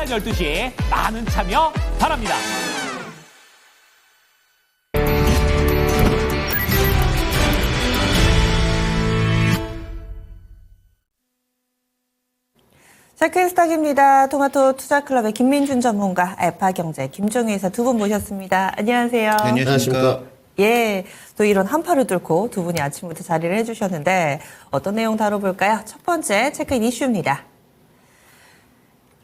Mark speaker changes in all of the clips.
Speaker 1: 12시 많은 참여 바랍니다.
Speaker 2: 체크인스탁입니다. 토마토 투자클럽의 김민준 전문가, 알파경제 김종희 이사 두 분 모셨습니다. 안녕하세요.
Speaker 3: 네, 안녕하십니까.
Speaker 2: 예, 또 이런 한파를 뚫고 두 분이 아침부터 자리를 해주셨는데 어떤 내용 다뤄볼까요? 첫 번째 체크인 이슈입니다.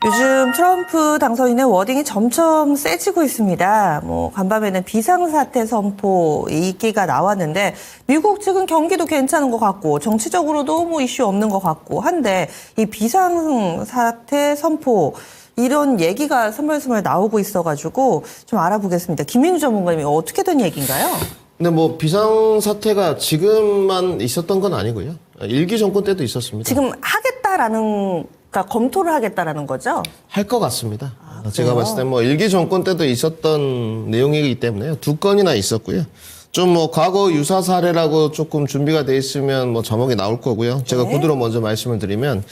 Speaker 2: 요즘 트럼프 당선인의 워딩이 점점 세지고 있습니다. 간밤에는 비상사태 선포 얘기가 나왔는데 미국 측은 경기도 괜찮은 것 같고 정치적으로도 이슈 없는 것 같고 한데 이 비상사태 선포 이런 얘기가 스멀스멀 나오고 있어가지고 좀 알아보겠습니다. 김민주 전문가님이 어떻게 된 얘기인가요?
Speaker 3: 근데 비상사태가 지금만 있었던 건 아니고요. 일기 정권 때도 있었습니다.
Speaker 2: 지금 하겠다라는 그러니까 검토를 하겠다라는 거죠?
Speaker 3: 할 것 같습니다.
Speaker 2: 아,
Speaker 3: 제가 봤을 때 일기 정권 때도 있었던 내용이기 때문에요. 두 건이나 있었고요. 좀 과거 유사 사례라고 조금 준비가 돼 있으면 자막이 나올 거고요. 제가
Speaker 2: 네.
Speaker 3: 구두로 먼저 말씀을 드리면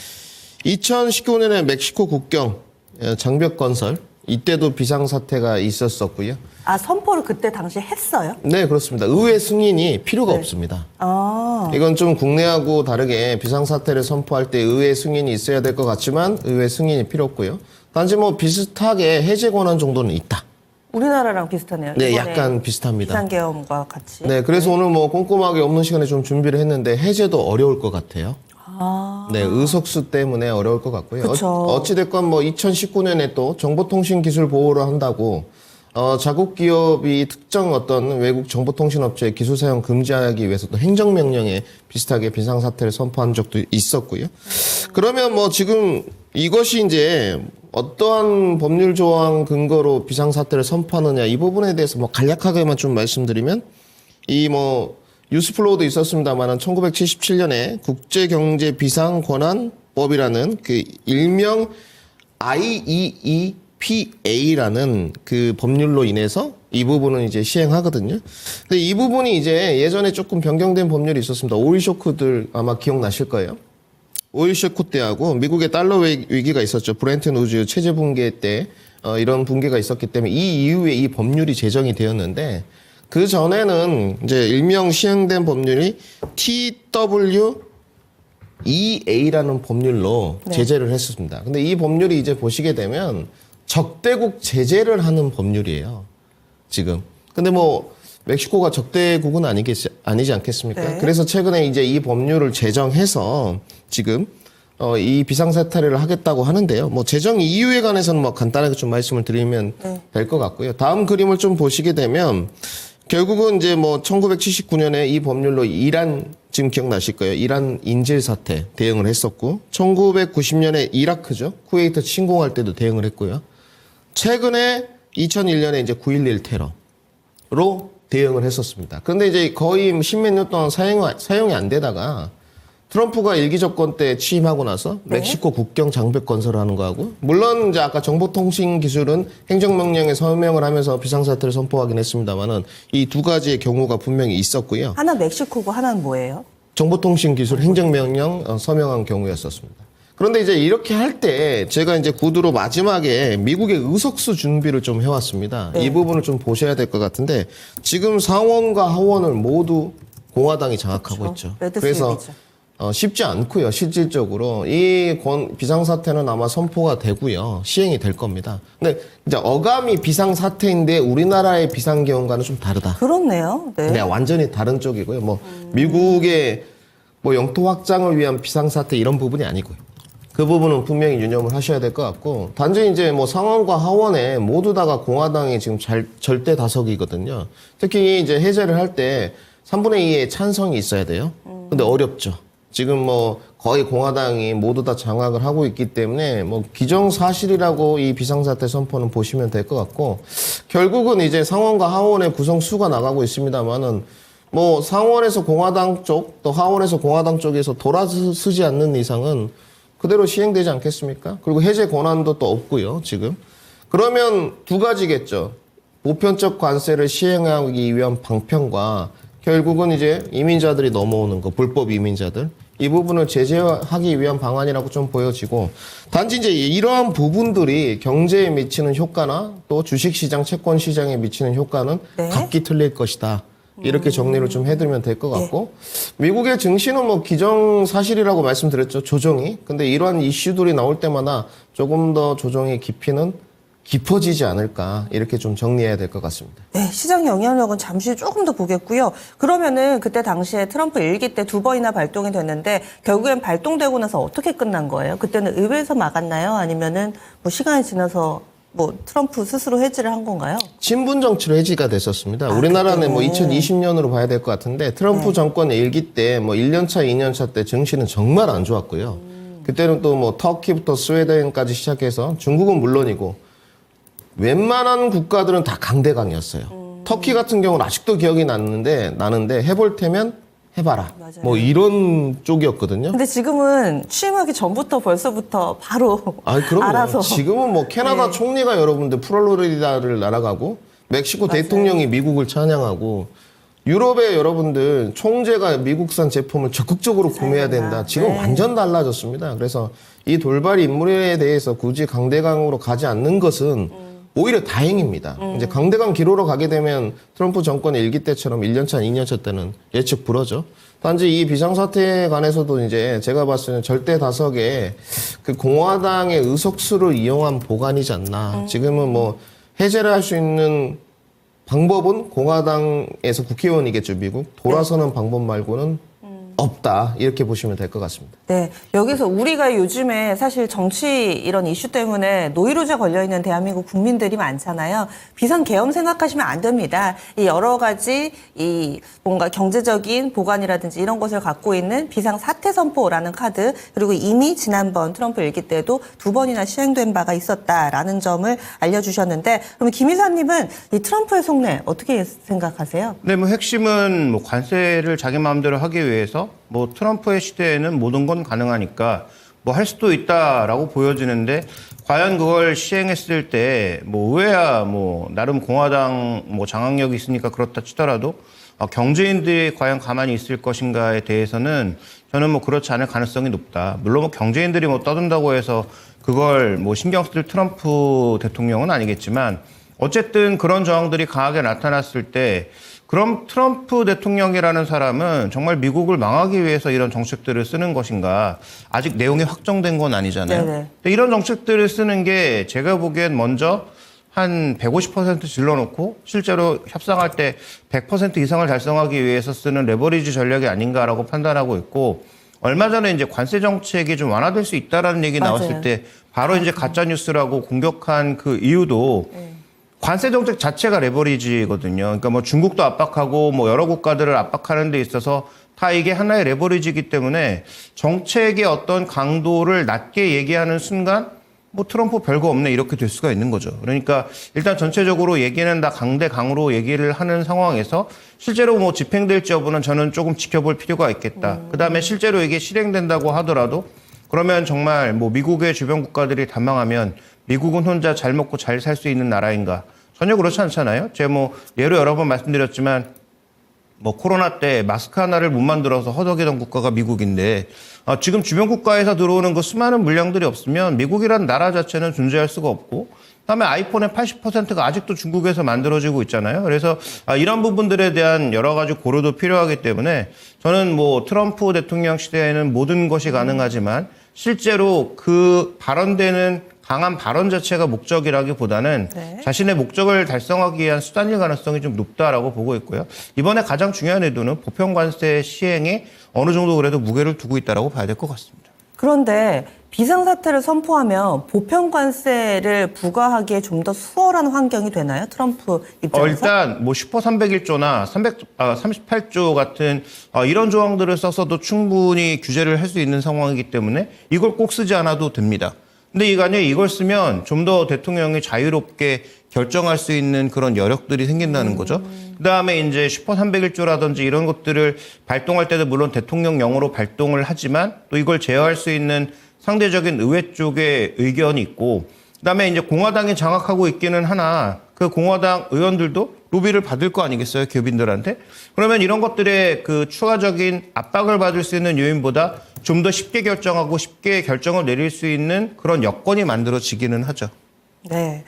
Speaker 3: 2019년에 멕시코 국경 장벽 건설 이때도 비상사태가 있었었고요.
Speaker 2: 아, 선포를 그때 당시에 했어요?
Speaker 3: 네, 그렇습니다. 의회 승인이 필요가 없습니다.
Speaker 2: 아.
Speaker 3: 이건 좀 국내하고 다르게 비상사태를 선포할 때 의회 승인이 있어야 될 것 같지만 의회 승인이 필요 없고요. 단지 비슷하게 해제 권한 정도는 있다.
Speaker 2: 우리나라랑 비슷하네요.
Speaker 3: 네,
Speaker 2: 이번에
Speaker 3: 약간 비슷합니다.
Speaker 2: 비상계엄과 같이.
Speaker 3: 네, 그래서 오늘 꼼꼼하게 없는 시간에 좀 준비를 했는데 해제도 어려울 것 같아요.
Speaker 2: 아.
Speaker 3: 네, 의석수 때문에 어려울 것 같고요.
Speaker 2: 그쵸.
Speaker 3: 어찌됐건 2019년에 또 정보통신기술 보호를 한다고 자국 기업이 특정 어떤 외국 정보통신업체의 기술 사용 금지하기 위해서 또 행정명령에 비슷하게 비상사태를 선포한 적도 있었고요. 그러면 지금 이것이 이제 어떠한 법률 조항 근거로 비상사태를 선포하느냐 이 부분에 대해서 간략하게만 좀 말씀드리면 이 뉴스플로우도 있었습니다만은 1977년에 국제경제비상권한법이라는 그 일명 IEEPA라는 그 법률로 인해서 이 부분은 이제 시행하거든요. 근데 이 부분이 이제 예전에 조금 변경된 법률이 있었습니다. 오일 쇼크들 아마 기억나실 거예요. 오일 쇼크 때하고 미국의 달러 위기가 있었죠. 브렌튼 우즈 체제 붕괴 때 이런 붕괴가 있었기 때문에 이 이후에 이 법률이 제정이 되었는데 그 전에는 이제 일명 시행된 법률이 TWEA라는 법률로
Speaker 2: 네.
Speaker 3: 제재를 했습니다. 근데 이 법률이 이제 보시게 되면 적대국 제재를 하는 법률이에요. 지금. 근데 멕시코가 적대국은 아니지 않겠습니까?
Speaker 2: 네.
Speaker 3: 그래서 최근에 이제 이 법률을 제정해서 지금 이 비상사태를 하겠다고 하는데요. 제정 이유에 관해서는 간단하게 좀 말씀을 드리면 될 것 같고요. 다음 그림을 좀 보시게 되면 결국은 이제 1979년에 이 법률로 이란 지금 기억나실 거예요. 이란 인질 사태 대응을 했었고 1990년에 이라크죠. 쿠웨이트 침공할 때도 대응을 했고요. 최근에 2001년에 이제 9.11 테러로 대응을 했었습니다. 그런데 이제 거의 십몇 년 동안 사용이 안 되다가 트럼프가 일기 정권 때 취임하고 나서 멕시코 국경 장벽 건설하는 거하고 물론 이제 아까 정보통신 기술은 행정명령에 서명을 하면서 비상사태를 선포하긴 했습니다만은 이 두 가지의 경우가 분명히 있었고요.
Speaker 2: 하나 멕시코고 하나는 뭐예요?
Speaker 3: 정보통신 기술 행정명령 서명한 경우였었습니다. 그런데 이제 이렇게 할 때 제가 이제 구두로 마지막에 미국의 의석수 준비를 좀 해왔습니다.
Speaker 2: 네.
Speaker 3: 이 부분을 좀 보셔야 될 것 같은데 지금 상원과 하원을 모두 공화당이 장악하고 있죠. 그래서 쉽지 않고요. 실질적으로 이 비상사태는 아마 선포가 되고요. 시행이 될 겁니다. 근데 이제 어감이 비상사태인데 우리나라의 비상계엄과는 좀 다르다.
Speaker 2: 그렇네요. 네.
Speaker 3: 네, 완전히 다른 쪽이고요. 미국의 영토 확장을 위한 비상사태 이런 부분이 아니고요. 그 부분은 분명히 유념을 하셔야 될 것 같고 단지 이제 상원과 하원에 모두 다가 공화당이 지금 절대 다석이거든요. 특히 이제 해제를 할 때 3분의 2의 찬성이 있어야 돼요. 근데 어렵죠. 지금 거의 공화당이 모두 다 장악을 하고 있기 때문에 기정사실이라고 이 비상사태 선포는 보시면 될 것 같고 결국은 이제 상원과 하원의 구성수가 나가고 있습니다만은 상원에서 공화당 쪽 또 하원에서 공화당 쪽에서 돌아서지 않는 이상은 그대로 시행되지 않겠습니까? 그리고 해제 권한도 또 없고요, 지금. 그러면 두 가지겠죠. 보편적 관세를 시행하기 위한 방편과 결국은 이제 이민자들이 넘어오는 거, 불법 이민자들. 이 부분을 제재하기 위한 방안이라고 좀 보여지고 단지 이제 이러한 부분들이 경제에 미치는 효과나 또 주식시장, 채권시장에 미치는 효과는
Speaker 2: 네.
Speaker 3: 각기 틀릴 것이다. 이렇게 정리를 좀 해두면 될 것 같고 미국의 증시는 뭐 기정사실이라고 말씀드렸죠. 조정이. 근데 이러한 이슈들이 나올 때마다 조금 더 조정의 깊이는 깊어지지 않을까 이렇게 좀 정리해야 될 것 같습니다.
Speaker 2: 네, 시장 영향력은 잠시 조금 더 보겠고요. 그러면은 그때 당시에 트럼프 일기 때 2번이나 발동이 됐는데 결국엔 발동되고 나서 어떻게 끝난 거예요? 그때는 의회에서 막았나요? 아니면은 뭐 시간이 지나서 뭐 트럼프 스스로 해지를 한 건가요?
Speaker 3: 친분 정치로 해지가 됐었습니다. 우리나라는 뭐 2020년으로 봐야 될 것 같은데 트럼프 정권 일기 때 뭐 1년차, 2년차 때 증시는 정말 안 좋았고요. 그때는 또 뭐 터키부터 스웨덴까지 시작해서 중국은 물론이고 웬만한 국가들은 다 강대강이었어요. 터키 같은 경우는 아직도 기억이 나는데 해볼 테면 해봐라.
Speaker 2: 맞아요.
Speaker 3: 뭐 이런 쪽이었거든요.
Speaker 2: 근데 지금은 취임하기 전부터 벌써부터 바로
Speaker 3: 그럼요.
Speaker 2: 알아서
Speaker 3: 지금은 뭐 캐나다
Speaker 2: 네.
Speaker 3: 총리가 여러분들 플로리다를 날아가고 멕시코
Speaker 2: 맞아요.
Speaker 3: 대통령이 미국을 찬양하고 유럽의 여러분들 총재가 미국산 제품을 적극적으로 구매해야 된다. 지금
Speaker 2: 네.
Speaker 3: 완전 달라졌습니다. 그래서 이 돌발 인물에 대해서 굳이 강대강으로 가지 않는 것은 오히려 다행입니다. 이제 강대강 기로로 가게 되면 트럼프 정권 일기 때처럼 1년차, 2년차 때는 예측 불허죠. 단지 이 비상사태에 관해서도 이제 제가 봤을 때는 절대 다석의 그 공화당의 의석수를 이용한 보관이지 않나. 지금은 뭐 해제를 할 수 있는 방법은 공화당에서 국회의원이겠죠, 미국. 돌아서는 방법 말고는 없다. 이렇게 보시면 될 것 같습니다.
Speaker 2: 네, 여기서 우리가 요즘에 사실 정치 이런 이슈 때문에 노이로제 걸려있는 대한민국 국민들이 많잖아요. 비상계엄 생각하시면 안 됩니다. 이 여러 가지 이 뭔가 경제적인 보관이라든지 이런 것을 갖고 있는 비상사태선포라는 카드, 그리고 이미 지난번 트럼프 일기 때도 2번이나 시행된 바가 있었다라는 점을 알려주셨는데, 그럼 김 이사님은 이 트럼프의 속내 어떻게 생각하세요?
Speaker 4: 네, 뭐 핵심은 뭐 관세를 자기 마음대로 하기 위해서 뭐 트럼프의 시대에는 모든 건 가능하니까 뭐 할 수도 있다라고 보여지는데 과연 그걸 시행했을 때 뭐 의회야 뭐 나름 공화당 뭐 장악력이 있으니까 그렇다 치더라도 경제인들이 과연 가만히 있을 것인가에 대해서는 저는 뭐 그렇지 않을 가능성이 높다. 물론 뭐 경제인들이 뭐 떠든다고 해서 그걸 뭐 신경 쓸 트럼프 대통령은 아니겠지만 어쨌든 그런 저항들이 강하게 나타났을 때 그럼 트럼프 대통령이라는 사람은 정말 미국을 망하기 위해서 이런 정책들을 쓰는 것인가? 아직 내용이 확정된 건 아니잖아요.
Speaker 2: 네네.
Speaker 4: 근데 이런 정책들을 쓰는 게 제가 보기엔 먼저 한 150% 질러놓고 실제로 협상할 때 100% 이상을 달성하기 위해서 쓰는 레버리지 전략이 아닌가라고 판단하고 있고, 얼마 전에 이제 관세 정책이 좀 완화될 수 있다라는 얘기
Speaker 2: 맞아요.
Speaker 4: 나왔을 때 바로 이제 가짜 뉴스라고 공격한 그 이유도 관세 정책 자체가 레버리지거든요. 그러니까 뭐 중국도 압박하고 뭐 여러 국가들을 압박하는 데 있어서 다 이게 하나의 레버리지이기 때문에 정책의 어떤 강도를 낮게 얘기하는 순간 뭐 트럼프 별거 없네 이렇게 될 수가 있는 거죠. 그러니까 일단 전체적으로 얘기는 다 강대강으로 얘기를 하는 상황에서 실제로 뭐 집행될지 여부는 저는 조금 지켜볼 필요가 있겠다. 그다음에 실제로 이게 실행된다고 하더라도 그러면 정말 뭐 미국의 주변 국가들이 단망하면 미국은 혼자 잘 먹고 잘 살 수 있는 나라인가? 전혀 그렇지 않잖아요. 제가 뭐 예로 여러 번 말씀드렸지만 뭐 코로나 때 마스크 하나를 못 만들어서 허덕이던 국가가 미국인데 지금 주변 국가에서 들어오는 그 수많은 물량들이 없으면 미국이라는 나라 자체는 존재할 수가 없고, 그다음에 아이폰의 80%가 아직도 중국에서 만들어지고 있잖아요. 그래서 이런 부분들에 대한 여러 가지 고려도 필요하기 때문에 저는 뭐 트럼프 대통령 시대에는 모든 것이 가능하지만 실제로 그 발언되는 강한 발언 자체가 목적이라기보다는
Speaker 2: 네.
Speaker 4: 자신의 목적을 달성하기 위한 수단일 가능성이 좀 높다라고 보고 있고요. 이번에 가장 중요한 의도는 보편관세 시행에 어느 정도 그래도 무게를 두고 있다라고 봐야 될 것 같습니다.
Speaker 2: 그런데 비상사태를 선포하면 보편관세를 부과하기에 좀 더 수월한 환경이 되나요? 트럼프 입장에서?
Speaker 4: 일단 뭐 슈퍼 301조나 38조 같은 이런 조항들을 써서도 충분히 규제를 할 수 있는 상황이기 때문에 이걸 꼭 쓰지 않아도 됩니다. 근데 이걸 쓰면 좀 더 대통령이 자유롭게 결정할 수 있는 그런 여력들이 생긴다는 거죠. 그다음에 이제 슈퍼 301조라든지 이런 것들을 발동할 때도 물론 대통령령으로 발동을 하지만 또 이걸 제어할 수 있는 상대적인 의회 쪽의 의견이 있고, 그다음에 이제 공화당이 장악하고 있기는 하나 그 공화당 의원들도 로비를 받을 거 아니겠어요, 기업인들한테? 그러면 이런 것들의 그 추가적인 압박을 받을 수 있는 요인보다 좀 더 쉽게 결정하고 쉽게 결정을 내릴 수 있는 그런 여건이 만들어지기는 하죠.
Speaker 2: 네,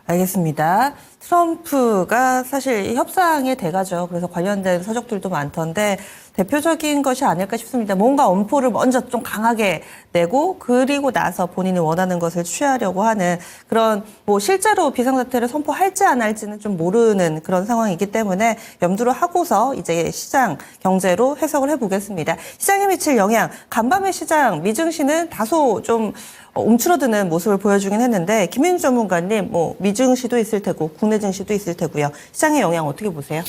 Speaker 2: 알겠습니다. 트럼프가 사실 협상의 대가죠. 그래서 관련된 서적들도 많던데 대표적인 것이 아닐까 싶습니다. 뭔가 엄포를 먼저 좀 강하게 내고 그리고 나서 본인이 원하는 것을 취하려고 하는 그런 뭐 실제로 비상사태를 선포할지 안 할지는 좀 모르는 그런 상황이기 때문에 염두를 하고서 이제 시장 경제로 해석을 해보겠습니다. 시장에 미칠 영향, 간밤의 시장 미증시는 다소 좀 움츠러드는 모습을 보여주긴 했는데 김민주 전문가님 뭐 미증시도 있을 테고 국내 증시도 있을 테고요. 시장의 영향 어떻게 보세요?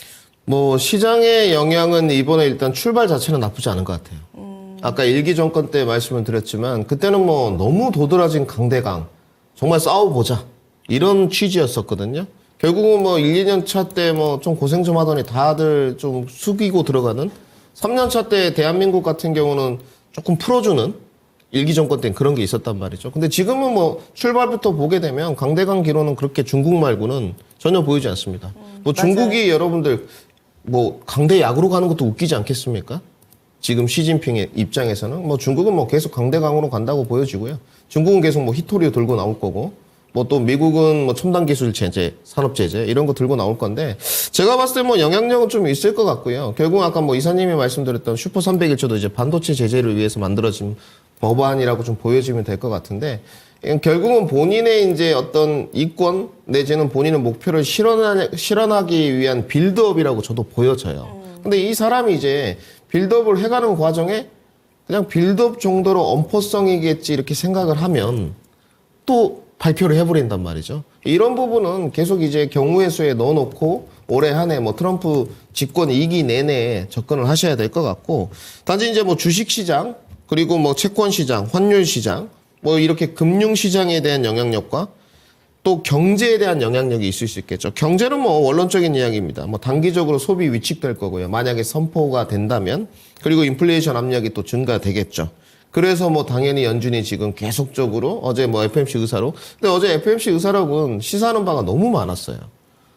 Speaker 3: 뭐 시장의 영향은 이번에 일단 출발 자체는 나쁘지 않은 것 같아요. 아까 일기 정권 때 말씀을 드렸지만 그때는 뭐 너무 도드라진 강대강 정말 싸워보자 이런 취지였었거든요. 결국은 뭐 1, 2년 차 때 뭐 좀 고생 좀 하더니 다들 좀 숙이고 들어가는 3년 차 때 대한민국 같은 경우는 조금 풀어주는 일기 정권 때는 그런 게 있었단 말이죠. 근데 지금은 뭐 출발부터 보게 되면 강대강 기로는 그렇게 중국 말고는 전혀 보이지 않습니다. 뭐 중국이 여러분들 뭐 강대 약으로 가는 것도 웃기지 않겠습니까? 지금 시진핑의 입장에서는 뭐 중국은 뭐 계속 강대강으로 간다고 보여지고요. 중국은 계속 뭐 히토리오 들고 나올 거고 뭐 또 미국은 뭐 첨단 기술 제재, 산업 제재 이런 거 들고 나올 건데 제가 봤을 때 뭐 영향력은 좀 있을 것 같고요. 결국 아까 뭐 이사님이 말씀드렸던 슈퍼 300일조도 이제 반도체 제재를 위해서 만들어진 법안이라고 좀 보여지면 될 것 같은데 결국은 본인의 이제 어떤 이권 내지는 본인의 목표를 실현하기 위한 빌드업이라고 저도 보여져요. 근데 이 사람이 이제 빌드업을 해가는 과정에 그냥 빌드업 정도로 엄포성이겠지 이렇게 생각을 하면 또 발표를 해버린단 말이죠. 이런 부분은 계속 이제 경우의 수에 넣어놓고 올해 한 해 뭐 트럼프 집권 2기 내내 접근을 하셔야 될 것 같고 단지 이제 뭐 주식시장 그리고 뭐 채권시장, 환율시장 뭐 이렇게 금융시장에 대한 영향력과 또 경제에 대한 영향력이 있을 수 있겠죠. 경제는 뭐 원론적인 이야기입니다. 뭐 단기적으로 소비 위축될 거고요. 만약에 선포가 된다면 그리고 인플레이션 압력이 또 증가되겠죠. 그래서 뭐 당연히 연준이 지금 계속적으로 어제 뭐 FOMC 의사로 근데 어제 FOMC 의사록은 시사하는 바가 너무 많았어요.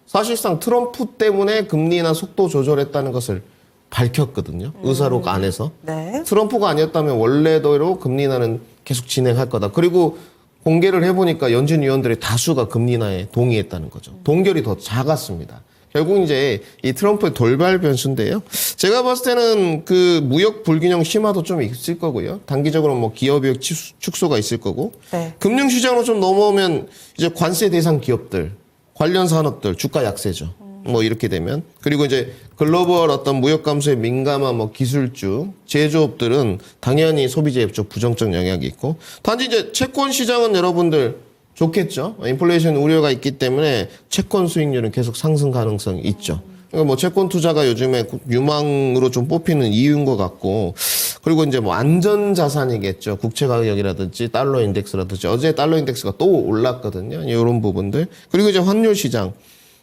Speaker 3: 사실상 트럼프 때문에 금리나 속도 조절했다는 것을 밝혔거든요. 의사록 안에서.
Speaker 2: 네.
Speaker 3: 트럼프가 아니었다면 원래대로 금리 인하는 계속 진행할 거다. 그리고 공개를 해보니까 연준 위원들의 다수가 금리 인하에 동의했다는 거죠. 동결이 더 작았습니다. 결국 이제 이 트럼프의 돌발 변수인데요. 제가 봤을 때는 그 무역 불균형 심화도 좀 있을 거고요. 단기적으로 뭐 기업의 축소가 있을 거고.
Speaker 2: 네.
Speaker 3: 금융시장으로 좀 넘어오면 이제 관세 대상 기업들, 관련 산업들 주가 약세죠. 뭐 이렇게 되면 그리고 이제 글로벌 어떤 무역 감소에 민감한 뭐 기술주, 제조업들은 당연히 소비자에 쪽 부정적 영향이 있고 단지 이제 채권 시장은 여러분들 좋겠죠. 인플레이션 우려가 있기 때문에 채권 수익률은 계속 상승 가능성이 있죠. 그러니까 뭐 채권 투자가 요즘에 유망으로 좀 뽑히는 이유인 것 같고 그리고 이제 뭐 안전 자산이겠죠. 국채 가격이라든지 달러 인덱스라든지 어제 달러 인덱스가 또 올랐거든요. 이런 부분들 그리고 이제 환율 시장.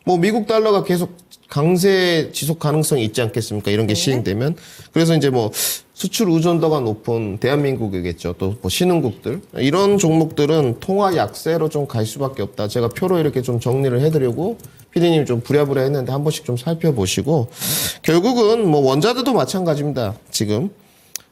Speaker 3: 뭐 미국 달러가 계속 강세 지속 가능성이 있지 않겠습니까? 이런 게 시행되면 그래서 이제 뭐 수출 의존도가 높은 대한민국이겠죠. 또 뭐 신흥국들 이런 종목들은 통화 약세로 좀 갈 수밖에 없다. 제가 표로 이렇게 좀 정리를 해드리고 피디님 좀 부랴부랴 했는데 한 번씩 좀 살펴보시고 결국은 뭐 원자재도 마찬가지입니다. 지금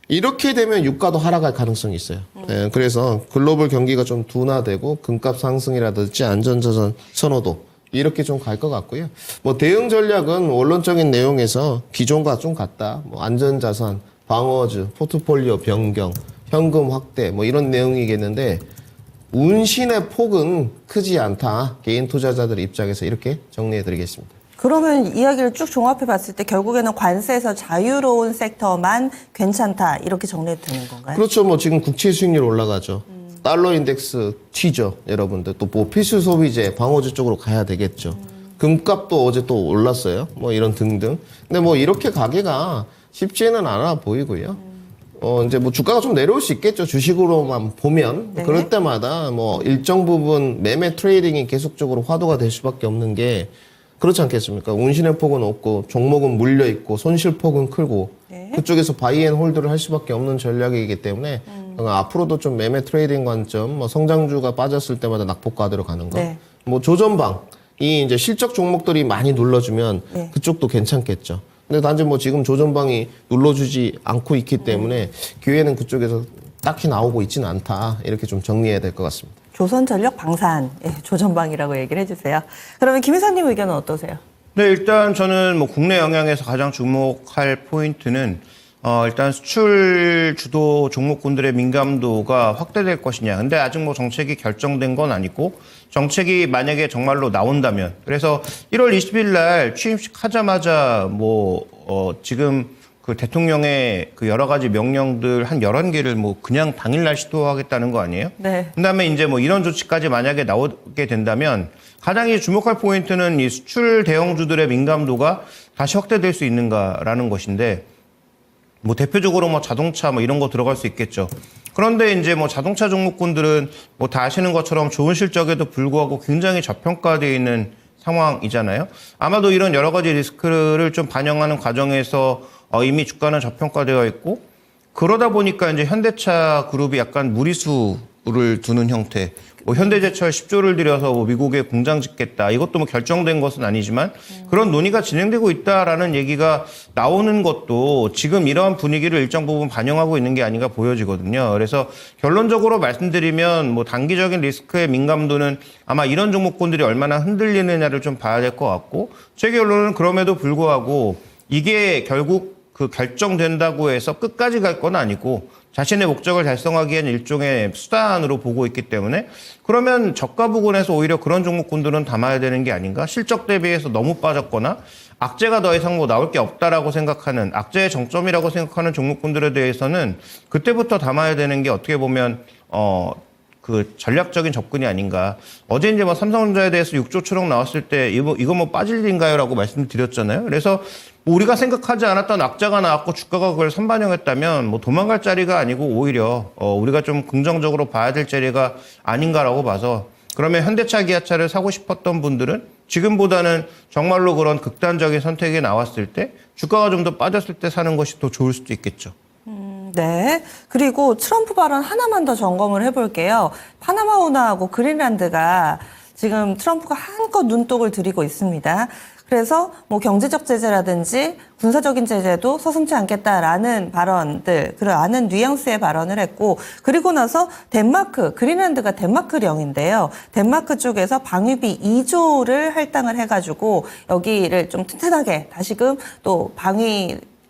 Speaker 3: 이렇게 되면 유가도 하락할 가능성이 있어요. 네, 그래서 글로벌 경기가 좀 둔화되고 금값 상승이라든지 안전자산 선호도 이렇게 좀 갈 것 같고요. 뭐 대응 전략은 원론적인 내용에서 기존과 좀 같다. 뭐 안전자산, 방어주, 포트폴리오 변경, 현금 확대 뭐 이런 내용이겠는데 운신의 폭은 크지 않다. 개인 투자자들 입장에서 이렇게 정리해드리겠습니다.
Speaker 2: 그러면 이야기를 쭉 종합해 봤을 때 결국에는 관세에서 자유로운 섹터만 괜찮다 이렇게 정리해도 되는 건가요?
Speaker 3: 그렇죠. 뭐 지금 국채 수익률 올라가죠. 달러 인덱스 튀죠, 여러분들. 또 뭐 필수 소비재, 방어주 쪽으로 가야 되겠죠. 금값도 어제 또 올랐어요. 뭐 이런 등등. 근데 뭐 이렇게 가기가 쉽지는 않아 보이고요. 이제 뭐 주가가 좀 내려올 수 있겠죠. 주식으로만 보면.
Speaker 2: 네.
Speaker 3: 그럴 때마다 뭐 일정 부분 매매 트레이딩이 계속적으로 화두가 될 수밖에 없는 게 그렇지 않겠습니까? 운신의 폭은 없고 종목은 물려 있고 손실 폭은 크고
Speaker 2: 네.
Speaker 3: 그쪽에서 바이앤홀드를 할 수밖에 없는 전략이기 때문에 앞으로도 좀 매매 트레이딩 관점, 뭐 성장주가 빠졌을 때마다 낙폭과대로 가는 거, 뭐 조전방 이 이제 실적 종목들이 많이 눌러주면
Speaker 2: 네.
Speaker 3: 그쪽도 괜찮겠죠. 근데 단지 뭐 지금 조전방이 눌러주지 않고 있기 때문에 기회는 그쪽에서 딱히 나오고 있지는 않다. 이렇게 좀 정리해야 될 것 같습니다.
Speaker 2: 조선전력 방산, 예, 조전방이라고 얘기를 해주세요. 그러면 김 이사님 의견은 어떠세요?
Speaker 4: 네, 일단 저는 뭐 국내 영향에서 가장 주목할 포인트는 일단 수출 주도 종목군들의 민감도가 확대될 것이냐. 근데 아직 뭐 정책이 결정된 건 아니고 정책이 만약에 정말로 나온다면 그래서 1월 20일 날 취임식 하자마자 지금 그 대통령의 그 여러 가지 명령들 한 11개를 뭐 그냥 당일날 시도하겠다는 거 아니에요?
Speaker 2: 네.
Speaker 4: 그다음에 이제 뭐 이런 조치까지 만약에 나오게 된다면 가장 이 주목할 포인트는 이 수출 대형주들의 민감도가 다시 확대될 수 있는가라는 것인데 뭐 대표적으로 뭐 자동차 뭐 이런 거 들어갈 수 있겠죠. 그런데 이제 뭐 자동차 종목군들은 뭐 다 아시는 것처럼 좋은 실적에도 불구하고 굉장히 저평가되어 있는 상황이잖아요. 아마도 이런 여러 가지 리스크를 좀 반영하는 과정에서 이미 주가는 저평가되어 있고 그러다 보니까 이제 현대차 그룹이 약간 무리수를 두는 형태. 뭐 현대제철 10조를 들여서 뭐 미국에 공장 짓겠다. 이것도 뭐 결정된 것은 아니지만 그런 논의가 진행되고 있다라는 얘기가 나오는 것도 지금 이러한 분위기를 일정 부분 반영하고 있는 게 아닌가 보여지거든요. 그래서 결론적으로 말씀드리면 뭐 단기적인 리스크의 민감도는 아마 이런 종목군들이 얼마나 흔들리느냐를 좀 봐야 될 것 같고 제 결론은 그럼에도 불구하고 이게 결국 그 결정된다고 해서 끝까지 갈 건 아니고 자신의 목적을 달성하기에는 일종의 수단으로 보고 있기 때문에 그러면 저가 부근에서 오히려 그런 종목군들은 담아야 되는 게 아닌가? 실적 대비해서 너무 빠졌거나 악재가 더 이상 뭐 나올 게 없다라고 생각하는 악재의 정점이라고 생각하는 종목군들에 대해서는 그때부터 담아야 되는 게 어떻게 보면 그 전략적인 접근이 아닌가. 어제 이제 뭐 삼성전자에 대해서 6조 추록 나왔을 때 이거 뭐 빠질 일인가요라고 말씀드렸잖아요. 그래서 뭐 우리가 생각하지 않았던 악재가 나왔고 주가가 그걸 선반영했다면 뭐 도망갈 자리가 아니고 오히려 우리가 좀 긍정적으로 봐야 될 자리가 아닌가라고 봐서 그러면 현대차, 기아차를 사고 싶었던 분들은 지금보다는 정말로 그런 극단적인 선택이 나왔을 때 주가가 좀 더 빠졌을 때 사는 것이 더 좋을 수도 있겠죠.
Speaker 2: 네. 그리고 트럼프 발언 하나만 더 점검을 해볼게요. 파나마 운하하고 그린란드가 지금 트럼프가 한껏 눈독을 들이고 있습니다. 그래서 뭐 경제적 제재라든지 군사적인 제재도 서슴지 않겠다라는 발언들, 그러한 뉘앙스의 발언을 했고, 그리고 나서 덴마크, 그린란드가 덴마크령인데요. 덴마크 쪽에서 방위비 2조를 할당을 해가지고 여기를 좀 튼튼하게 다시금 또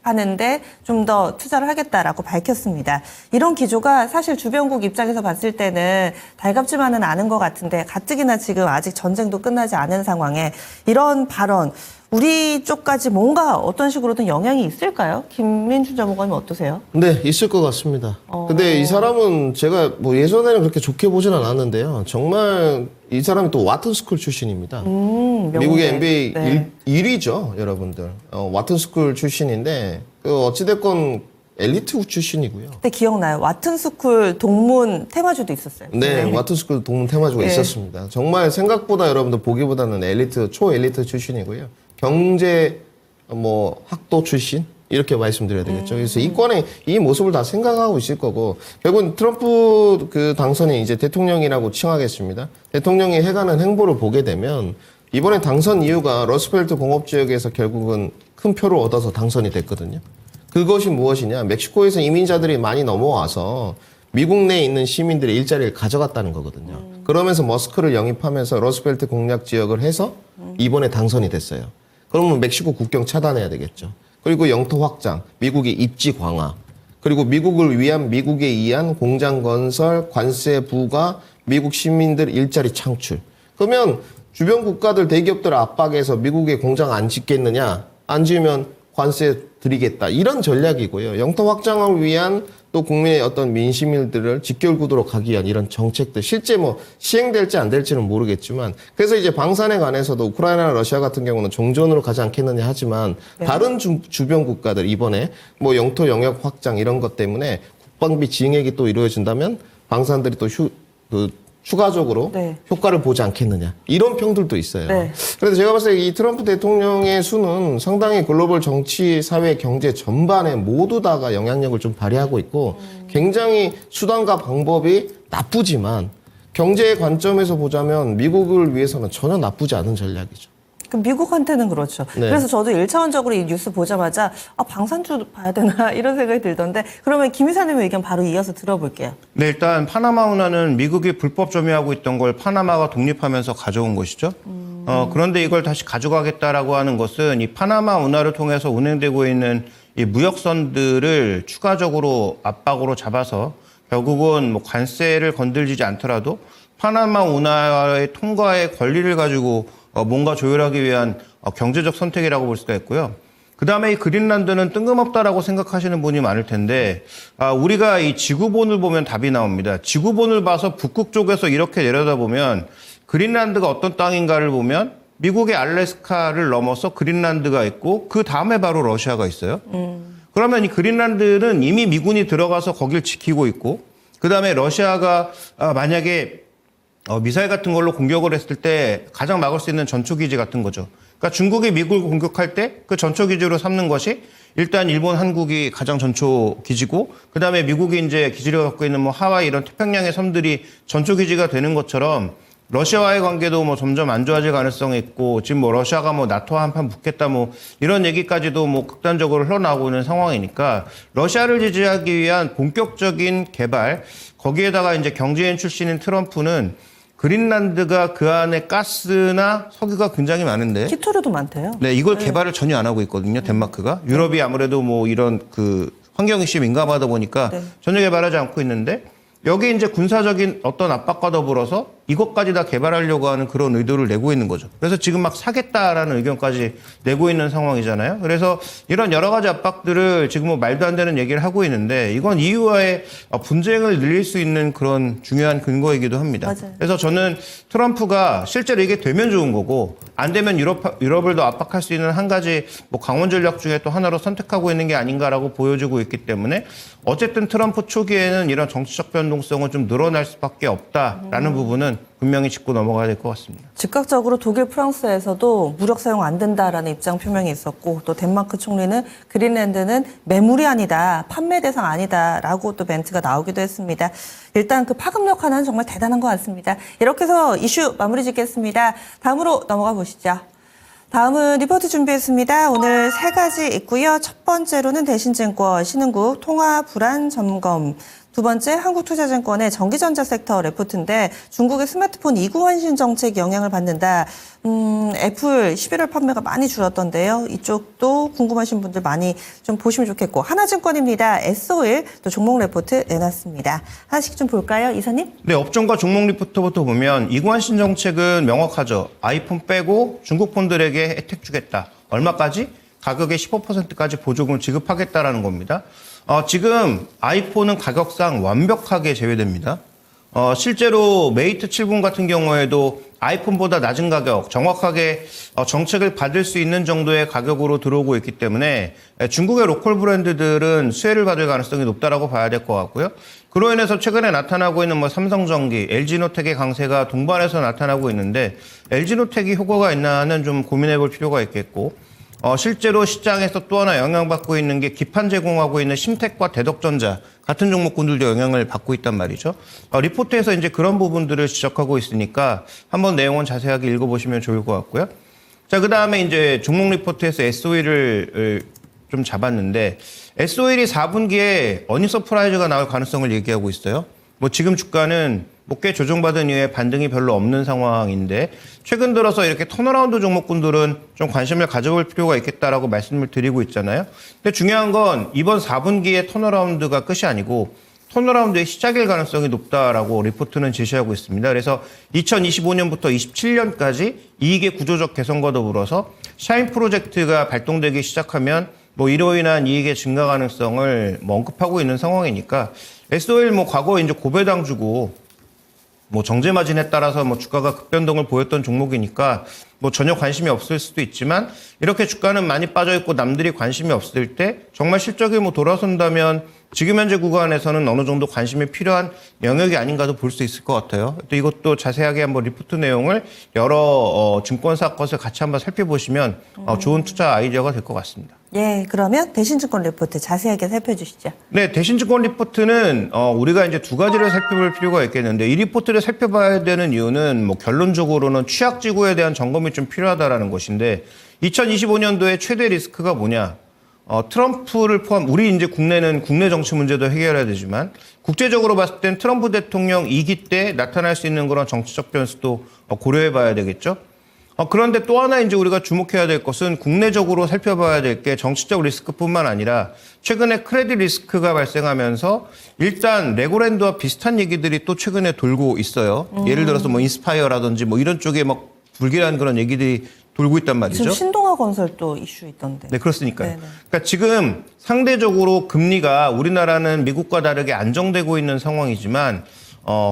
Speaker 2: 하는데 좀 더 투자를 하겠다라고 밝혔습니다. 이런 기조가 사실 주변국 입장에서 봤을 때는 달갑지만은 않은 것 같은데 가뜩이나 지금 아직 전쟁도 끝나지 않은 상황에 이런 발언 우리 쪽까지 뭔가 어떤 식으로든 영향이 있을까요? 김민준 전문가님 어떠세요?
Speaker 3: 네, 있을 것 같습니다. 근데 이 사람은 제가 뭐 예전에는 그렇게 좋게 보진 않았는데요. 정말 이 사람이 또 와튼스쿨 출신입니다. 미국의 NBA
Speaker 2: 네.
Speaker 3: 1위죠, 여러분들. 와튼스쿨 출신인데 어찌됐건 엘리트 출신이고요.
Speaker 2: 그때 기억나요. 와튼스쿨 동문 테마주도 있었어요.
Speaker 3: 네, 와튼스쿨 동문 테마주가 있었습니다. 정말 생각보다 여러분들 보기보다는 엘리트, 초엘리트 출신이고요. 경제 학도 출신 이렇게 말씀드려야 되겠죠. 그래서 이권에 이 모습을 다 생각하고 있을 거고 결국은 트럼프 그 당선이 이제 대통령이라고 칭하겠습니다. 대통령이 해가는 행보를 보게 되면 이번에 당선 이유가 러스펠트 공업지역에서 결국은 큰 표를 얻어서 당선이 됐거든요. 그것이 무엇이냐? 멕시코에서 이민자들이 많이 넘어와서 미국 내에 있는 시민들의 일자리를 가져갔다는 거거든요. 그러면서 머스크를 영입하면서 러스펠트 공략 지역을 해서 이번에 당선이 됐어요. 그러면 멕시코 국경 차단해야 되겠죠. 그리고 영토 확장, 미국의 입지 강화, 그리고 미국을 위한 미국에 의한 공장 건설, 관세 부과, 미국 시민들 일자리 창출. 그러면 주변 국가들 대기업들 압박해서 미국에 공장 안 짓겠느냐? 안 지으면 관세 드리겠다. 이런 전략이고요. 영토 확장을 위한 또 국민의 어떤 민심들을 직결구도로 가기 위한 이런 정책들 실제 시행될지 안 될지는 모르겠지만 그래서 이제 방산에 관해서도 우크라이나나 러시아 같은 경우는 종전으로 가지 않겠느냐 하지만 다른 주변 국가들 이번에 영토 영역 확장 이런 것 때문에 국방비 지행액이 또 이루어진다면 방산들이 또 추가적으로 효과를 보지 않겠느냐 이런 평들도 있어요. 네. 그래서 제가 봤을 때 이 트럼프 대통령의 수는 상당히 글로벌 정치, 사회, 경제 전반에 모두 다가 영향력을 좀 발휘하고 있고 굉장히 수단과 방법이 나쁘지만 경제의 관점에서 보자면 미국을 위해서는 전혀 나쁘지 않은 전략이죠.
Speaker 2: 그 미국한테는 그렇죠.
Speaker 3: 네.
Speaker 2: 그래서 저도 1차원적으로 이 뉴스 보자마자 방산주 봐야 되나 이런 생각이 들던데 그러면 김 이사님의 의견 바로 이어서 들어볼게요.
Speaker 4: 네, 일단 파나마 운하는 미국이 불법 점유하고 있던 걸 파나마가 독립하면서 가져온 것이죠. 그런데 이걸 다시 가져가겠다라고 하는 것은 이 파나마 운하를 통해서 운행되고 있는 이 무역선들을 추가적으로 압박으로 잡아서 결국은 뭐 관세를 건들지 않더라도 파나마 운하의 통과의 권리를 가지고 뭔가 조율하기 위한 경제적 선택이라고 볼 수가 있고요. 그다음에 이 그린란드는 뜬금없다라고 생각하시는 분이 많을 텐데 우리가 이 지구본을 보면 답이 나옵니다. 지구본을 봐서 북극 쪽에서 이렇게 내려다보면 그린란드가 어떤 땅인가를 보면 미국의 알래스카를 넘어서 그린란드가 있고 그 다음에 바로 러시아가 있어요. 그러면 이 그린란드는 이미 미군이 들어가서 거길 지키고 있고 그다음에 러시아가 만약에 미사일 같은 걸로 공격을 했을 때 가장 막을 수 있는 전초기지 같은 거죠. 그러니까 중국이 미국을 공격할 때 그 전초기지로 삼는 것이 일단 일본, 한국이 가장 전초기지고 그다음에 미국이 이제 기지를 갖고 있는 뭐 하와이 이런 태평양의 섬들이 전초기지가 되는 것처럼 러시아와의 관계도 뭐 점점 안 좋아질 가능성이 있고 지금 뭐 러시아가 뭐 나토와 한판 붙겠다 뭐 이런 얘기까지도 뭐 극단적으로 흘러나오고 있는 상황이니까 러시아를 지지하기 위한 본격적인 개발 거기에다가 이제 경제인 출신인 트럼프는 그린란드가 그 안에 가스나 석유가 굉장히 많은데
Speaker 2: 키토류도 많대요.
Speaker 4: 네, 이걸 개발을 전혀 안 하고 있거든요. 덴마크가. 유럽이 아무래도 뭐 이런 그 환경 이슈에 민감하다 보니까 전혀 개발하지 않고 있는데 여기 이제 군사적인 어떤 압박과 더불어서 이것까지 다 개발하려고 하는 그런 의도를 내고 있는 거죠. 그래서 지금 막 사겠다라는 의견까지 내고 있는 상황이잖아요. 그래서 이런 여러 가지 압박들을 지금 뭐 말도 안 되는 얘기를 하고 있는데 이건 EU와의 분쟁을 늘릴 수 있는 그런 중요한 근거이기도 합니다.
Speaker 2: 맞아요.
Speaker 4: 그래서 저는 트럼프가 실제로 이게 되면 좋은 거고 안 되면 유럽을 더 압박할 수 있는 한 가지 뭐 강원 전략 중에 또 하나로 선택하고 있는 게 아닌가라고 보여지고 있기 때문에 어쨌든 트럼프 초기에는 이런 정치적 변동성은 좀 늘어날 수밖에 없다라는 부분은 분명히 짚고 넘어가야 될 것 같습니다.
Speaker 2: 즉각적으로 독일, 프랑스에서도 무력 사용 안 된다라는 입장 표명이 있었고 또 덴마크 총리는 그린란드는 매물이 아니다, 판매 대상 아니다라고 또 멘트가 나오기도 했습니다. 일단 그 파급력 하나는 정말 대단한 것 같습니다. 이렇게 해서 이슈 마무리 짓겠습니다. 다음으로 넘어가 보시죠. 다음은 리포트 준비했습니다. 오늘 3가지 있고요. 첫 번째로는 대신증권, 신흥국 통화 불안 점검. 두 번째 한국투자증권의 전기전자 섹터 레포트인데 중국의 스마트폰 이구환신 정책 영향을 받는다. 애플 11월 판매가 많이 줄었던데요. 이쪽도 궁금하신 분들 많이 좀 보시면 좋겠고 하나증권입니다. S-오일 또 종목 레포트 내놨습니다. 하나씩 좀 볼까요, 이사님?
Speaker 4: 네, 업종과 종목 리포트부터 보면 이구환신 정책은 명확하죠. 아이폰 빼고 중국 폰들에게 혜택 주겠다. 얼마까지? 가격의 15%까지 보조금을 지급하겠다라는 겁니다. 지금 아이폰은 가격상 완벽하게 제외됩니다. 실제로 메이트 7분 같은 경우에도 아이폰보다 낮은 가격, 정확하게 정책을 받을 수 있는 정도의 가격으로 들어오고 있기 때문에 중국의 로컬 브랜드들은 수혜를 받을 가능성이 높다라고 봐야 될 것 같고요. 그로 인해서 최근에 나타나고 있는 뭐 삼성전기, LG노텍의 강세가 동반해서 나타나고 있는데 LG노텍이 효과가 있나는 좀 고민해 볼 필요가 있겠고 실제로 시장에서 또 하나 영향받고 있는 게 기판 제공하고 있는 심텍과 대덕전자 같은 종목군들도 영향을 받고 있단 말이죠. 리포트에서 이제 그런 부분들을 지적하고 있으니까 한번 내용은 자세하게 읽어보시면 좋을 것 같고요. 자, 그 다음에 이제 종목 리포트에서 S-오일을 좀 잡았는데 S-오일이 4분기에 어닝 서프라이즈가 나올 가능성을 얘기하고 있어요. 뭐 지금 주가는 꽤 조정받은 이후에 반등이 별로 없는 상황인데 최근 들어서 이렇게 턴어라운드 종목군들은 좀 관심을 가져볼 필요가 있겠다라고 말씀을 드리고 있잖아요. 근데 중요한 건 이번 4분기의 턴어라운드가 끝이 아니고 턴어라운드의 시작일 가능성이 높다라고 리포트는 제시하고 있습니다. 그래서 2025년부터 27년까지 이익의 구조적 개선과 더불어서 샤인 프로젝트가 발동되기 시작하면 뭐 이로 인한 이익의 증가 가능성을 뭐 언급하고 있는 상황이니까 S-오일 뭐 과거에 이제 고배당 주고 뭐 정제 마진에 따라서 뭐 주가가 급변동을 보였던 종목이니까 뭐 전혀 관심이 없을 수도 있지만 이렇게 주가는 많이 빠져 있고 남들이 관심이 없을 때 정말 실적이 뭐 돌아선다면 지금 현재 구간에서는 어느 정도 관심이 필요한 영역이 아닌가도 볼 수 있을 것 같아요. 또 이것도 자세하게 한번 리포트 내용을 여러 증권사 것을 같이 한번 살펴보시면 좋은 투자 아이디어가 될 것 같습니다.
Speaker 2: 예, 그러면 대신증권 리포트 자세하게 살펴주시죠.
Speaker 4: 네, 대신증권 리포트는 우리가 이제 두 가지를 살펴볼 필요가 있겠는데 이 리포트를 살펴봐야 되는 이유는 뭐 결론적으로는 취약지구에 대한 점검이 좀 필요하다라는 것인데 2025년도에 최대 리스크가 뭐냐? 트럼프를 포함 우리 이제 국내는 국내 정치 문제도 해결해야 되지만 국제적으로 봤을 땐 트럼프 대통령 2기 때 나타날 수 있는 그런 정치적 변수도 고려해봐야 되겠죠. 그런데 또 하나 이제 우리가 주목해야 될 것은 국내적으로 살펴봐야 될 게 정치적 리스크뿐만 아니라 최근에 크레딧 리스크가 발생하면서 일단 레고랜드와 비슷한 얘기들이 또 최근에 돌고 있어요. 예를 들어서 뭐 인스파이어라든지 뭐 이런 쪽에 막 불길한 그런 얘기들이 돌고 있단 말이죠.
Speaker 2: 지금 신동아 건설도 이슈 있던데.
Speaker 4: 네, 그렇으니까요.
Speaker 2: 네네.
Speaker 4: 그러니까 지금 상대적으로 금리가 우리나라는 미국과 다르게 안정되고 있는 상황이지만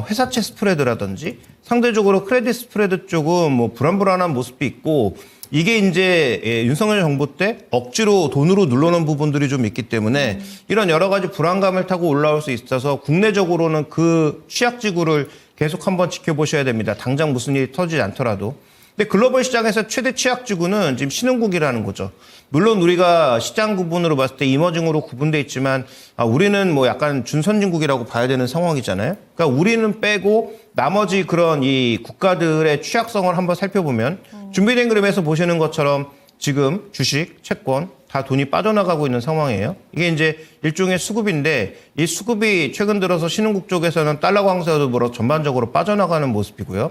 Speaker 4: 회사채 스프레드라든지 상대적으로 크레딧 스프레드 쪽은 뭐 불안불안한 모습이 있고 이게 이제 윤석열 정부 때 억지로 돈으로 눌러놓은 부분들이 좀 있기 때문에 이런 여러 가지 불안감을 타고 올라올 수 있어서 국내적으로는 그 취약지구를 계속 한번 지켜보셔야 됩니다. 당장 무슨 일이 터지지 않더라도. 근데 글로벌 시장에서 최대 취약지구는 지금 신흥국이라는 거죠. 물론 우리가 시장 구분으로 봤을 때 이머징으로 구분돼 있지만 우리는 뭐 약간 준선진국이라고 봐야 되는 상황이잖아요. 그러니까 우리는 빼고 나머지 그런 이 국가들의 취약성을 한번 살펴보면 준비된 그림에서 보시는 것처럼 지금 주식, 채권 다 돈이 빠져나가고 있는 상황이에요. 이게 이제 일종의 수급인데 이 수급이 최근 들어서 신흥국 쪽에서는 달러 강세도 물어 전반적으로 빠져나가는 모습이고요.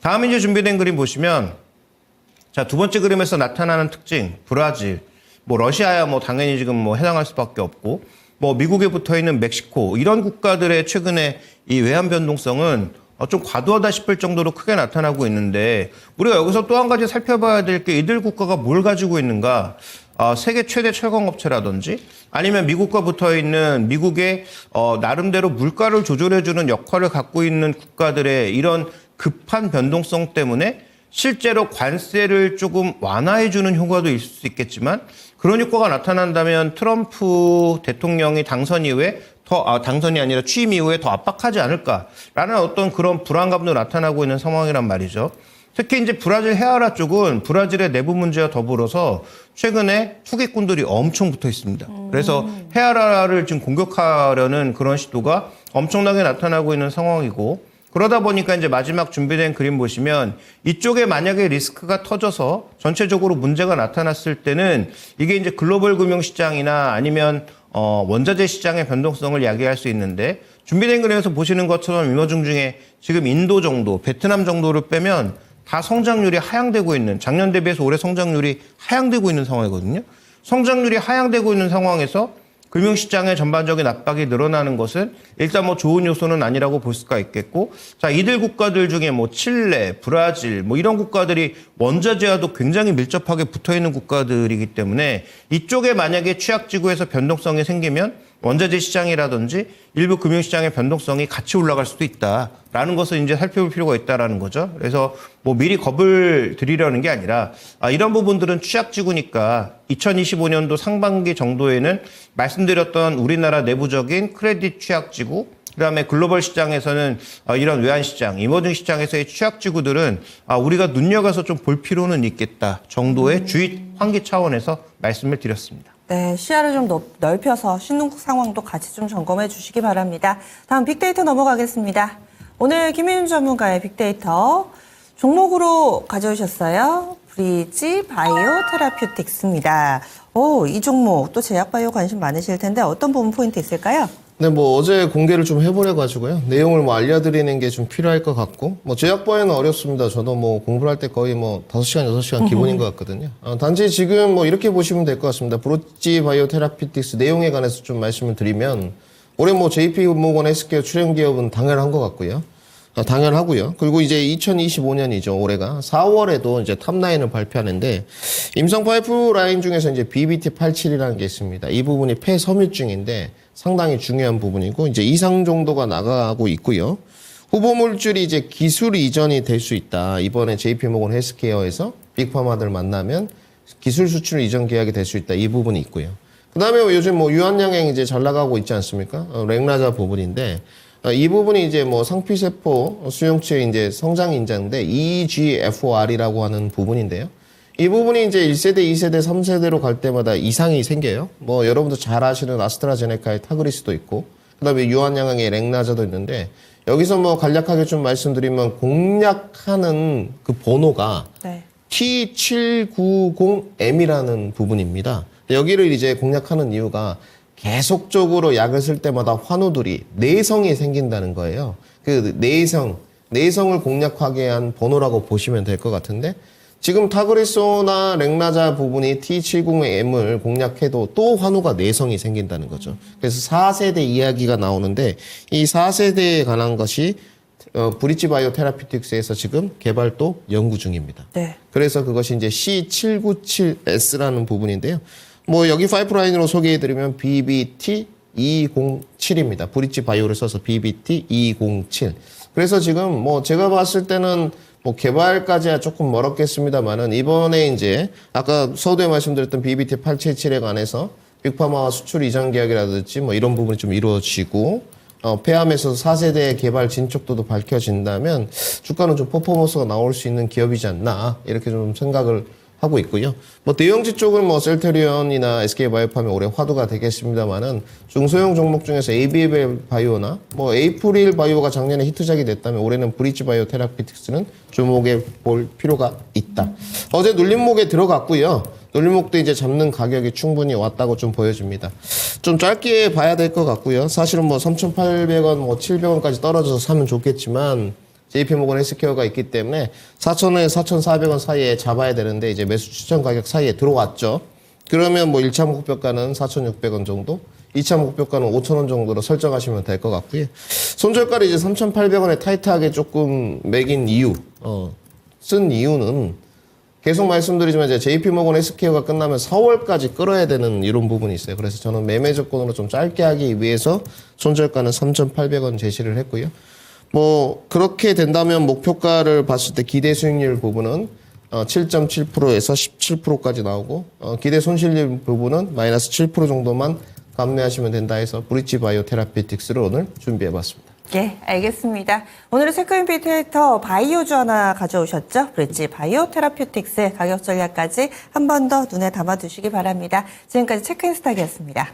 Speaker 4: 다음 이제 준비된 그림 보시면 자, 두 번째 그림에서 나타나는 특징, 브라질, 뭐 러시아야 뭐 당연히 지금 뭐 해당할 수밖에 없고 뭐 미국에 붙어 있는 멕시코 이런 국가들의 최근에 이 외환 변동성은 좀 과도하다 싶을 정도로 크게 나타나고 있는데 우리가 여기서 또 한 가지 살펴봐야 될 게 이들 국가가 뭘 가지고 있는가? 세계 최대 철강업체라든지 아니면 미국과 붙어 있는 미국의 나름대로 물가를 조절해주는 역할을 갖고 있는 국가들의 이런 급한 변동성 때문에 실제로 관세를 조금 완화해주는 효과도 있을 수 있겠지만 그런 효과가 나타난다면 트럼프 대통령이 당선 이후에 당선이 아니라 취임 이후에 더 압박하지 않을까라는 어떤 그런 불안감도 나타나고 있는 상황이란 말이죠. 특히 이제 브라질 헤아라 쪽은 브라질의 내부 문제와 더불어서 최근에 투기꾼들이 엄청 붙어 있습니다. 그래서 헤아라를 지금 공격하려는 그런 시도가 엄청나게 나타나고 있는 상황이고 그러다 보니까 이제 마지막 준비된 그림 보시면 이쪽에 만약에 리스크가 터져서 전체적으로 문제가 나타났을 때는 이게 이제 글로벌 금융시장이나 아니면 원자재 시장의 변동성을 야기할 수 있는데 준비된 그림에서 보시는 것처럼 이머징 중에 지금 인도 정도, 베트남 정도를 빼면 다 성장률이 하향되고 있는 작년 대비해서 올해 성장률이 하향되고 있는 상황이거든요. 성장률이 하향되고 있는 상황에서 금융시장의 전반적인 압박이 늘어나는 것은 일단 뭐 좋은 요소는 아니라고 볼 수가 있겠고, 자, 이들 국가들 중에 뭐 칠레, 브라질, 뭐 이런 국가들이 원자재와도 굉장히 밀접하게 붙어 있는 국가들이기 때문에 이쪽에 만약에 취약지구에서 변동성이 생기면 원자재 시장이라든지 일부 금융시장의 변동성이 같이 올라갈 수도 있다라는 것을 이제 살펴볼 필요가 있다라는 거죠. 그래서 뭐 미리 겁을 드리려는 게 아니라 이런 부분들은 취약지구니까 2025년도 상반기 정도에는 말씀드렸던 우리나라 내부적인 크레딧 취약지구, 그다음에 글로벌 시장에서는 이런 외환시장, 이머징 시장에서의 취약지구들은 우리가 눈여겨서 좀 볼 필요는 있겠다 정도의 주의 환기 차원에서 말씀을 드렸습니다.
Speaker 2: 네, 시야를 좀 넓혀서 신흥국 상황도 같이 좀 점검해 주시기 바랍니다. 다음 빅데이터 넘어가겠습니다. 오늘 김민준 전문가의 빅데이터 종목으로 가져오셨어요. 브리지 바이오 테라퓨틱스입니다. 이 종목 또 제약바이오 관심 많으실 텐데 어떤 부분 포인트 있을까요?
Speaker 3: 네, 뭐 어제 공개를 좀 해보려가지고요. 내용을 뭐 알려드리는 게 좀 필요할 것 같고, 뭐 제약바이오는 어렵습니다. 저도 뭐 공부를 할 때 거의 뭐 5시간, 6시간 기본인 것 같거든요. 단지 지금 뭐 이렇게 보시면 될 것 같습니다. 브리지 바이오 테라피틱스 내용에 관해서 좀 말씀을 드리면, 올해 뭐 JP모건 헬스케어 출연 기업은 당연한 것 같고요. 당연하고요. 그리고 이제 2025년이죠, 올해가. 4월에도 이제 탑라인을 발표하는데, 임상 파이프라인 중에서 이제 BBT87이라는 게 있습니다. 이 부분이 폐섬유증인데 상당히 중요한 부분이고, 이제 이상 정도가 나가고 있고요. 후보 물질이 이제 기술 이전이 될 수 있다. 이번에 JP모건 헬스케어에서 빅파마들 만나면 기술 수출 이전 계약이 될 수 있다. 이 부분이 있고요. 그다음에 요즘 뭐 유한양행 이제 잘 나가고 있지 않습니까? 렉나자 부분인데 이 부분이 이제 뭐 상피세포 수용체의 이제 성장 인자인데 EGFR이라고 하는 부분인데요. 이 부분이 이제 1세대, 2세대, 3세대로 갈 때마다 이상이 생겨요. 뭐 여러분도 잘 아시는 아스트라제네카의 타그리스도 있고 그다음에 유한양행의 렉나자도 있는데 여기서 뭐 간략하게 좀 말씀드리면 공략하는 그 번호가
Speaker 2: 네.
Speaker 3: T790M이라는 부분입니다. 여기를 이제 공략하는 이유가 계속적으로 약을 쓸 때마다 환우들이 내성이 생긴다는 거예요. 그 내성을 공략하게 한 번호라고 보시면 될 것 같은데 지금 타그리소나 렉나자 부분이 T70M을 공략해도 또 환우가 내성이 생긴다는 거죠. 그래서 4세대 이야기가 나오는데 이 4세대에 관한 것이 브릿지 바이오 테라피틱스에서 지금 개발도 연구 중입니다.
Speaker 2: 네.
Speaker 3: 그래서 그것이 이제 C797S라는 부분인데요. 뭐 여기 파이프라인으로 소개해드리면 BBT207입니다. 브릿지 바이오를 써서 BBT207. 그래서 지금 뭐 제가 봤을 때는 뭐 개발까지야 조금 멀었겠습니다만은 이번에 이제 아까 서두에 말씀드렸던 BBT877에 관해서 빅파마와 수출 이전 계약이라든지 뭐 이런 부분이 좀 이루어지고 폐암에서 4세대 개발 진척도도 밝혀진다면 주가는 좀 퍼포먼스가 나올 수 있는 기업이지 않나 이렇게 좀 생각을 하고 있고요. 뭐 대형지 쪽은 뭐 셀테리온이나 SK바이오팜이 올해 화두가 되겠습니다만은 중소형 종목 중에서 ABL 바이오나 뭐 에이프릴 바이오가 작년에 히트작이 됐다면 올해는 브릿지 바이오 테라피틱스는 주목해 볼 필요가 있다. 어제 눌림목에 들어갔고요. 눌림목도 이제 잡는 가격이 충분히 왔다고 좀 보여집니다. 좀 짧게 봐야 될 것 같고요. 사실은 뭐 3,800원, 뭐 700원까지 떨어져서 사면 좋겠지만 JP모건 헬스케어가 있기 때문에 4,000원에서 4,400원 사이에 잡아야 되는데 이제 매수 추천 가격 사이에 들어왔죠. 그러면 뭐 1차 목표가는 4,600원 정도, 2차 목표가는 5,000원 정도로 설정하시면 될 것 같고요. 손절가를 이제 3,800원에 타이트하게 조금 매긴 이유, 쓴 이유는 계속 말씀드리지만 이제 JP모건 헬스케어가 끝나면 4월까지 끌어야 되는 이런 부분이 있어요. 그래서 저는 매매 조건으로 좀 짧게 하기 위해서 손절가는 3,800원 제시를 했고요. 뭐 그렇게 된다면 목표가를 봤을 때 기대 수익률 부분은 7.7%에서 17%까지 나오고 기대 손실률 부분은 마이너스 7% 정도만 감내하시면 된다 해서 브릿지 바이오 테라피틱스를 오늘 준비해봤습니다.
Speaker 2: 네, 알겠습니다. 오늘은 체크인피테이터 바이오주 하나 가져오셨죠? 브릿지 바이오 테라피틱스 가격 전략까지 한 번 더 눈에 담아두시기 바랍니다. 지금까지 체크인스탁이었습니다.